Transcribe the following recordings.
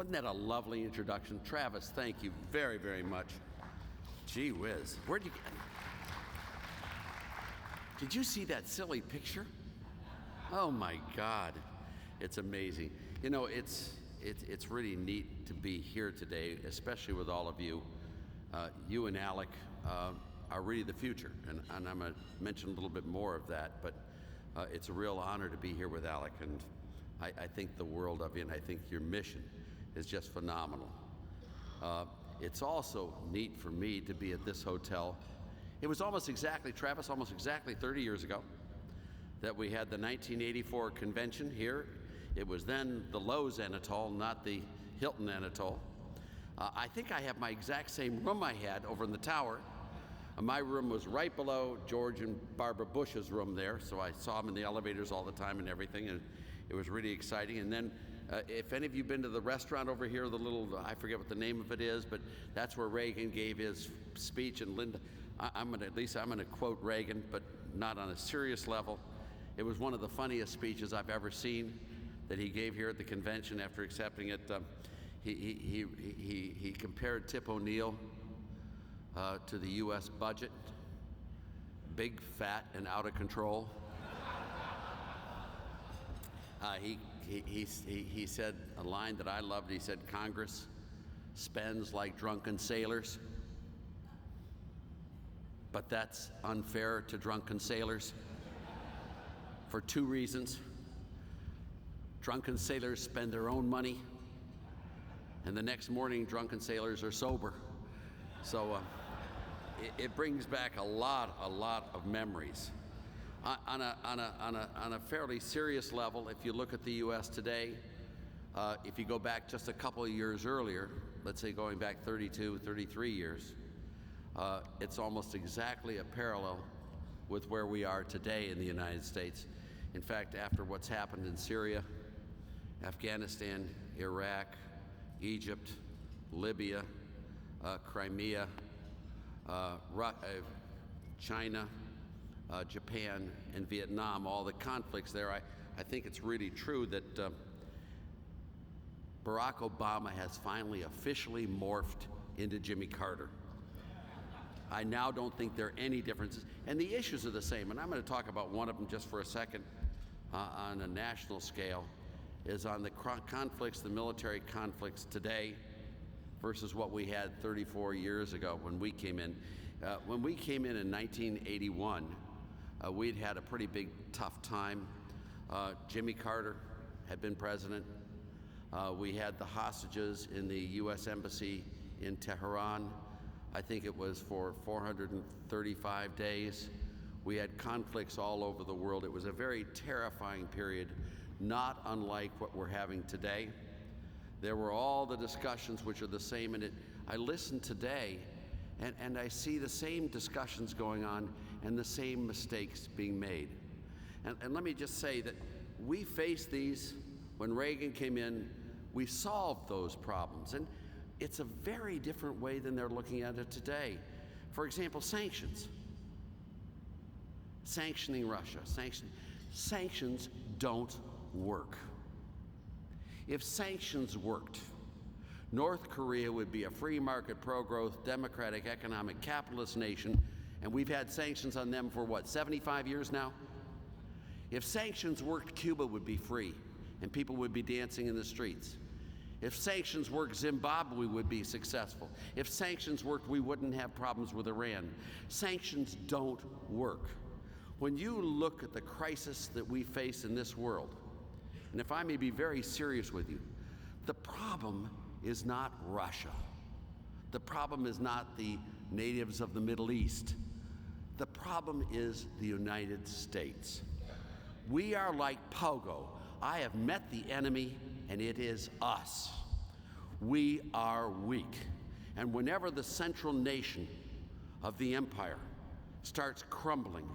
Wasn't that a lovely introduction? Travis, thank you very, very much. Gee whiz. Where'd you get... Did you see that silly picture? Oh my God. It's amazing. You know, it's really neat to be here today, especially with all of you. You and ALEC are really the future, and I'm going to mention a little bit more of that, but it's a real honor to be here with ALEC, and I think the world of you, and I think your mission is just phenomenal. It's also neat for me to be at this hotel. It was almost exactly, Travis, almost exactly 30 years ago that we had the 1984 convention here. It was then the Lowe's Anatole, not the Hilton Anatole. I think I have my exact same room I had over in the tower. My room was right below George and Barbara Bush's room there, so I saw them in the elevators all the time and everything, and it was really exciting. And then, if any of you have been to the restaurant over here, the little, I forget what the name of it is, but that's where Reagan gave his speech, and Linda, I'm gonna quote Reagan, but not on a serious level. It was one of the funniest speeches I've ever seen that he gave here at the convention after accepting it. He compared Tip O'Neill to the U.S. budget, big, fat, and out of control. He said a line that I loved. He said, "Congress spends like drunken sailors, but that's unfair to drunken sailors for two reasons. Drunken sailors spend their own money, and the next morning drunken sailors are sober." So it brings back a lot of memories. On a fairly serious level, if you look at the U.S. today, if you go back just a couple of years earlier, let's say going back 32, 33 years, it's almost exactly a parallel with where we are today in the United States. In fact, after what's happened in Syria, Afghanistan, Iraq, Egypt, Libya, Crimea, China, Japan, and Vietnam, all the conflicts there, I think it's really true that Barack Obama has finally officially morphed into Jimmy Carter. I now don't think there are any differences, and the issues are the same, and I'm going to talk about one of them just for a second on a national scale, is on the conflicts, the military conflicts today versus what we had 34 years ago when we came in. When we came in 1981, we'd had a pretty big, tough time. Jimmy Carter had been president. We had the hostages in the U.S. Embassy in Tehran. I think it was for 435 days. We had conflicts all over the world. It was a very terrifying period, not unlike what we're having today. There were all the discussions which are the same, and I listen today and I see the same discussions going on and the same mistakes being made. And let me just say that we faced these when Reagan came in. We solved those problems, and it's a very different way than they're looking at it today. For example, sanctions. Sanctioning Russia. Sanctions don't work. If sanctions worked, North Korea would be a free market, pro-growth, democratic, economic, capitalist nation, and we've had sanctions on them for what, 75 years now? If sanctions worked, Cuba would be free, and people would be dancing in the streets. If sanctions worked, Zimbabwe would be successful. If sanctions worked, we wouldn't have problems with Iran. Sanctions don't work. When you look at the crisis that we face in this world, and if I may be very serious with you, the problem is not Russia. The problem is not the natives of the Middle East. The problem is the United States. We are like Pogo. I have met the enemy, and it is us. We are weak. And whenever the central nation of the empire starts crumbling,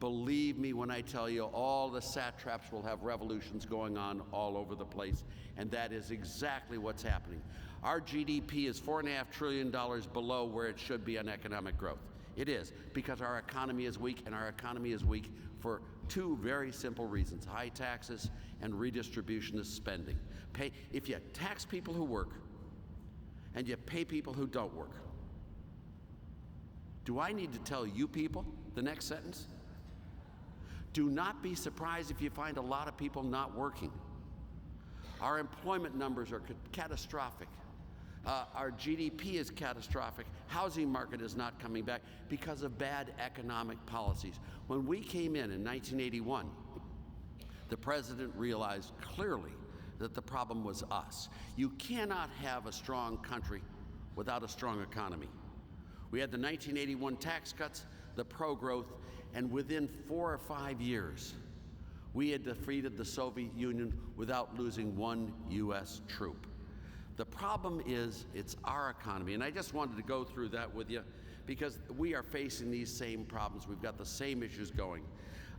believe me when I tell you, all the satraps will have revolutions going on all over the place, and that is exactly what's happening. Our GDP is $4.5 trillion below where it should be on economic growth. It is, because our economy is weak, and our economy is weak for two very simple reasons: high taxes and redistribution of spending. If you tax people who work and you pay people who don't work. Do I need to tell you people the next sentence? Do not be surprised if you find a lot of people not working. Our employment numbers are catastrophic. Our GDP is catastrophic. Housing market is not coming back because of bad economic policies. When we came in 1981, the president realized clearly that the problem was us. You cannot have a strong country without a strong economy. We had the 1981 tax cuts, the pro-growth, and within 4 or 5 years, we had defeated the Soviet Union without losing one U.S. troop. The problem is, it's our economy, and I just wanted to go through that with you because we are facing these same problems. We've got the same issues going.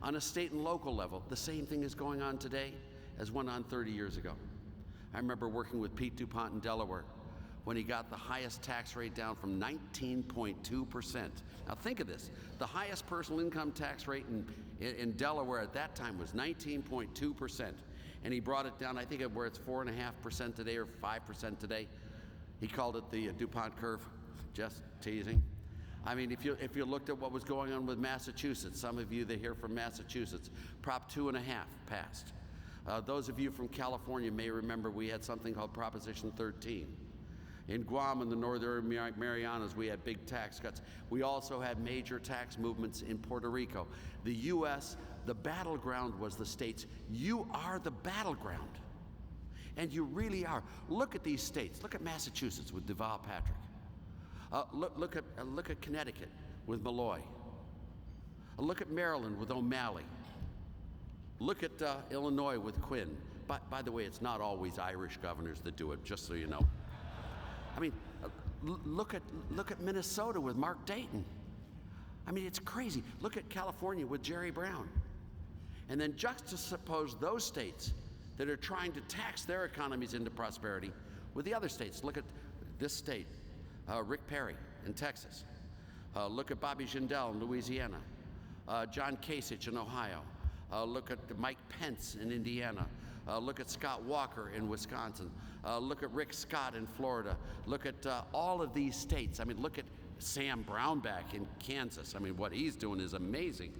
On a state and local level, the same thing is going on today as went on 30 years ago. I remember working with Pete DuPont in Delaware when he got the highest tax rate down from 19.2%. Now think of this, the highest personal income tax rate in Delaware at that time was 19.2%. And he brought it down, I think, where it's 4.5% today or 5% today. He called it the DuPont curve, just teasing. I mean, if you looked at what was going on with Massachusetts, some of you that hear from Massachusetts, Prop 2.5 passed. Those of you from California may remember we had something called Proposition 13. In Guam and the Northern Marianas, we had big tax cuts. We also had major tax movements in Puerto Rico. The U.S., the battleground was the states. You are the battleground, and you really are. Look at these states. Look at Massachusetts with Deval Patrick. Look at Connecticut with Malloy. Look at Maryland with O'Malley. Look at Illinois with Quinn. By the way, it's not always Irish governors that do it, just so you know. I mean, look at Minnesota with Mark Dayton. I mean, it's crazy. Look at California with Jerry Brown. And then juxtapose those states that are trying to tax their economies into prosperity with the other states. Look at this state, Rick Perry in Texas. Look at Bobby Jindal in Louisiana. John Kasich in Ohio. Look at Mike Pence in Indiana. Look at Scott Walker in Wisconsin. Look at Rick Scott in Florida. Look at all of these states. I mean, look at Sam Brownback in Kansas. I mean, what he's doing is amazing.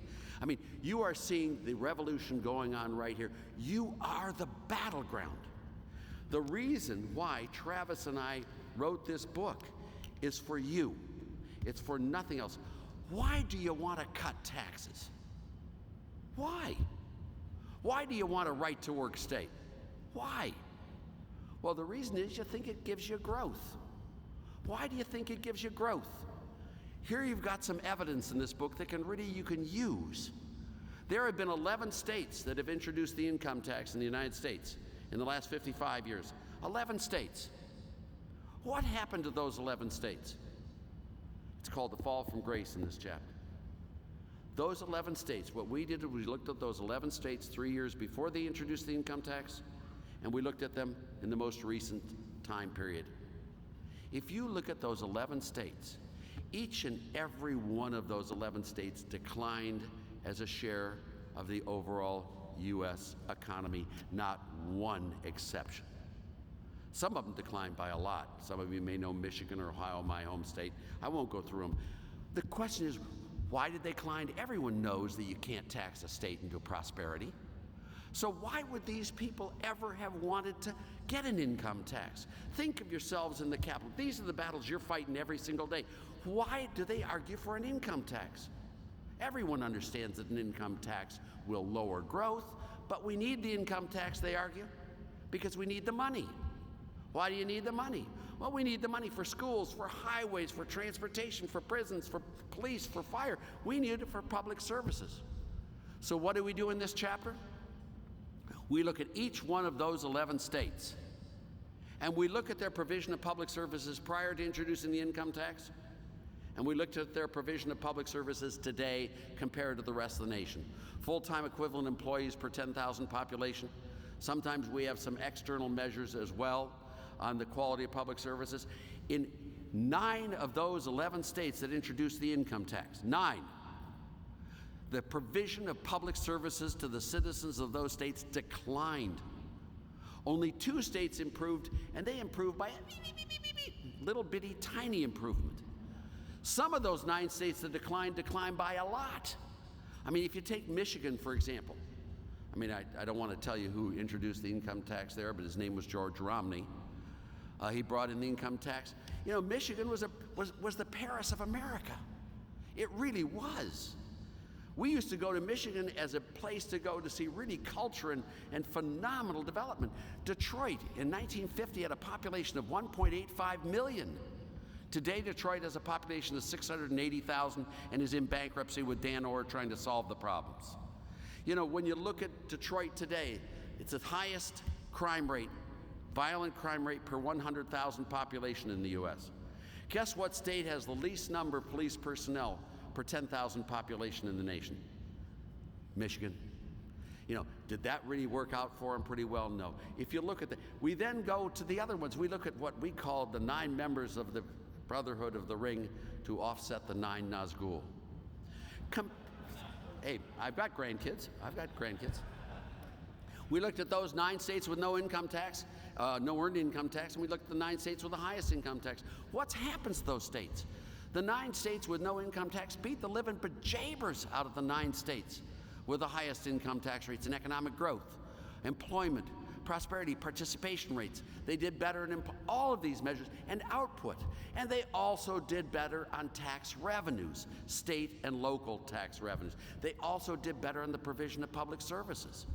I mean, you are seeing the revolution going on right here. You are the battleground. The reason why Travis and I wrote this book is for you. It's for nothing else. Why do you want to cut taxes? Why? Why do you want a right-to-work state? Why? Well, the reason is you think it gives you growth. Why do you think it gives you growth? Here you've got some evidence in this book that you can use. There have been 11 states that have introduced the income tax in the United States in the last 55 years. 11 states. What happened to those 11 states? It's called the fall from grace in this chapter. Those 11 states, what we did is we looked at those 11 states 3 years before they introduced the income tax, and we looked at them in the most recent time period. If you look at those 11 states, each and every one of those 11 states declined as a share of the overall U.S. economy, not one exception. Some of them declined by a lot. Some of you may know Michigan or Ohio, my home state. I won't go through them. The question is, why did they decline? Everyone knows that you can't tax a state into prosperity. So why would these people ever have wanted to get an income tax? Think of yourselves in the Capitol. These are the battles you're fighting every single day. Why do they argue for an income tax? Everyone understands that an income tax will lower growth, but we need the income tax, they argue, because we need the money. Why do you need the money? Well, we need the money for schools, for highways, for transportation, for prisons, for police, for fire. We need it for public services. So what do we do in this chapter? We look at each one of those 11 states, and we look at their provision of public services prior to introducing the income tax, and we looked at their provision of public services today compared to the rest of the nation. Full-time equivalent employees per 10,000 population. Sometimes we have some external measures as well on the quality of public services. In 9 of those 11 states that introduced the income tax, 9, The provision of public services to the citizens of those states declined. Only 2 states improved, and they improved by a little bitty tiny improvement. Some of those 9 states that declined by a lot. I mean, if you take Michigan, for example, I mean, I don't want to tell you who introduced the income tax there, but his name was George Romney. He brought in the income tax. You know, Michigan was the Paris of America. It really was. We used to go to Michigan as a place to go to see really culture and phenomenal development. Detroit in 1950 had a population of 1.85 million. Today, Detroit has a population of 680,000 and is in bankruptcy with Dan Orr trying to solve the problems. You know, when you look at Detroit today, it's the highest crime rate, violent crime rate per 100,000 population in the U.S. Guess what state has the least number of police personnel per 10,000 population in the nation? Michigan. You know, did that really work out for them pretty well? No. If you look at we then go to the other ones. We look at what we call the 9 members of the Brotherhood of the Ring to offset the 9 Nazgul. Hey, I've got grandkids. We looked at those 9 states with no income tax, no earned income tax, and we looked at the 9 states with the highest income tax. What's happened to those states? The 9 states with no income tax beat the living bejabbers out of the 9 states with the highest income tax rates and economic growth, employment, prosperity, participation rates. They did better in all of these measures and output. And they also did better on tax revenues, state and local tax revenues. They also did better on the provision of public services.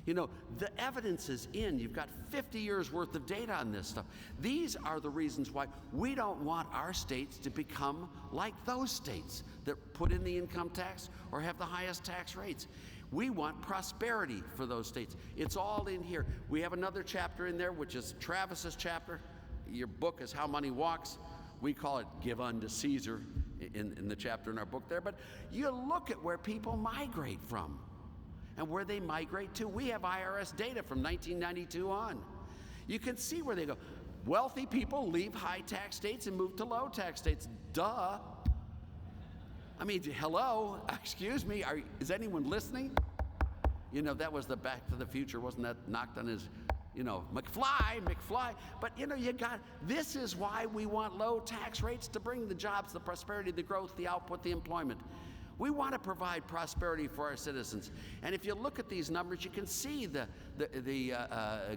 You know, the evidence is in. You've got 50 years worth of data on this stuff. These are the reasons why we don't want our states to become like those states that put in the income tax or have the highest tax rates. We want prosperity for those states. It's all in here. We have another chapter in there, which is Travis's chapter. Your book is How Money Walks. We call it Give Unto Caesar in the chapter in our book there. But you look at where people migrate from and where they migrate to. We have IRS data from 1992 on. You can see where they go. Wealthy people leave high tax states and move to low tax states. Duh. I mean, hello, excuse me, is anyone listening? You know, that was the Back to the Future, wasn't that knocked on his, you know, McFly. But, you know, this is why we want low tax rates, to bring the jobs, the prosperity, the growth, the output, the employment. We want to provide prosperity for our citizens. And if you look at these numbers, you can see the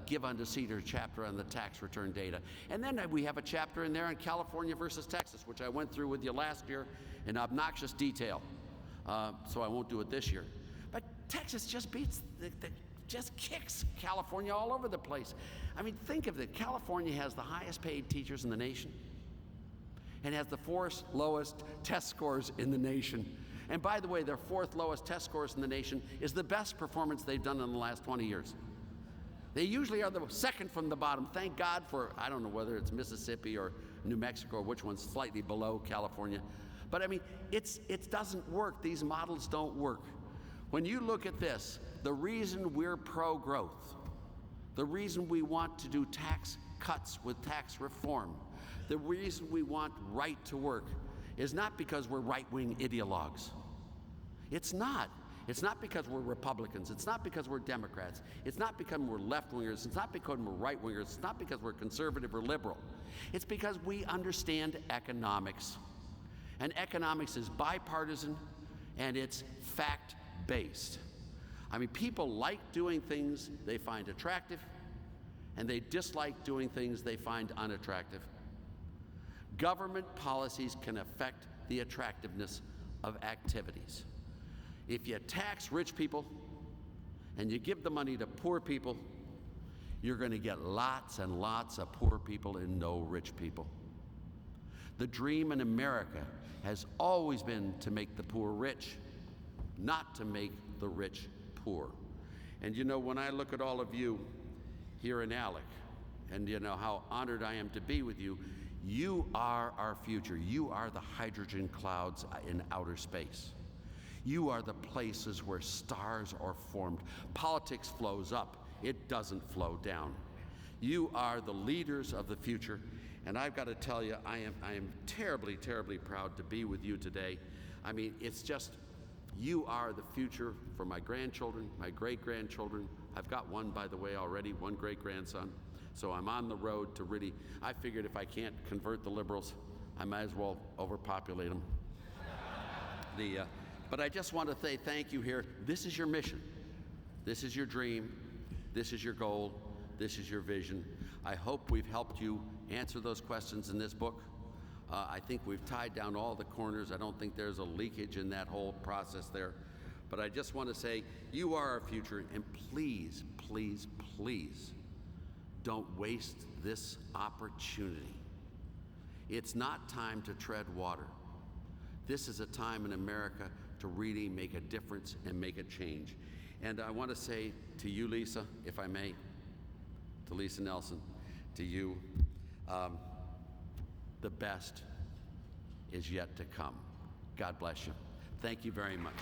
Give Unto Caesar chapter on the tax return data. And then we have a chapter in there on California versus Texas, which I went through with you last year in obnoxious detail. So I won't do it this year. But Texas just just kicks California all over the place. I mean, think of it. California has the highest paid teachers in the nation and has the 4th lowest test scores in the nation. And by the way, their 4th lowest test scores in the nation is the best performance they've done in the last 20 years. They usually are the second from the bottom. Thank God for, I don't know whether it's Mississippi or New Mexico, or which one's slightly below California. But I mean, it doesn't work. These models don't work. When you look at this, the reason we're pro-growth, the reason we want to do tax cuts with tax reform, the reason we want right to work is not because we're right-wing ideologues. It's not. It's not because we're Republicans. It's not because we're Democrats. It's not because we're left-wingers. It's not because we're right-wingers. It's not because we're conservative or liberal. It's because we understand economics. And economics is bipartisan, and it's fact-based. I mean, people like doing things they find attractive, and they dislike doing things they find unattractive. Government policies can affect the attractiveness of activities. If you tax rich people and you give the money to poor people, you're going to get lots and lots of poor people and no rich people. The dream in America has always been to make the poor rich, not to make the rich poor. And you know, when I look at all of you here in ALEC, and you know how honored I am to be with you, you are our future. You are the hydrogen clouds in outer space. You are the places where stars are formed. Politics flows up. It doesn't flow down. You are the leaders of the future. And I've got to tell you, I am terribly, terribly proud to be with you today. I mean, it's just, You are the future for my grandchildren, my great-grandchildren. I've got one, by the way, already, one great-grandson. So I'm on the road to really, I figured if I can't convert the liberals, I might as well overpopulate them. But I just want to say thank you here. This is your mission. This is your dream. This is your goal. This is your vision. I hope we've helped you answer those questions in this book. I think we've tied down all the corners. I don't think there's a leakage in that whole process there. But I just want to say, you are our future, and please, please, please, don't waste this opportunity. It's not time to tread water. This is a time in America to really make a difference and make a change. And I want to say to you, Lisa, if I may, to Lisa Nelson, to you, the best is yet to come. God bless you. Thank you very much.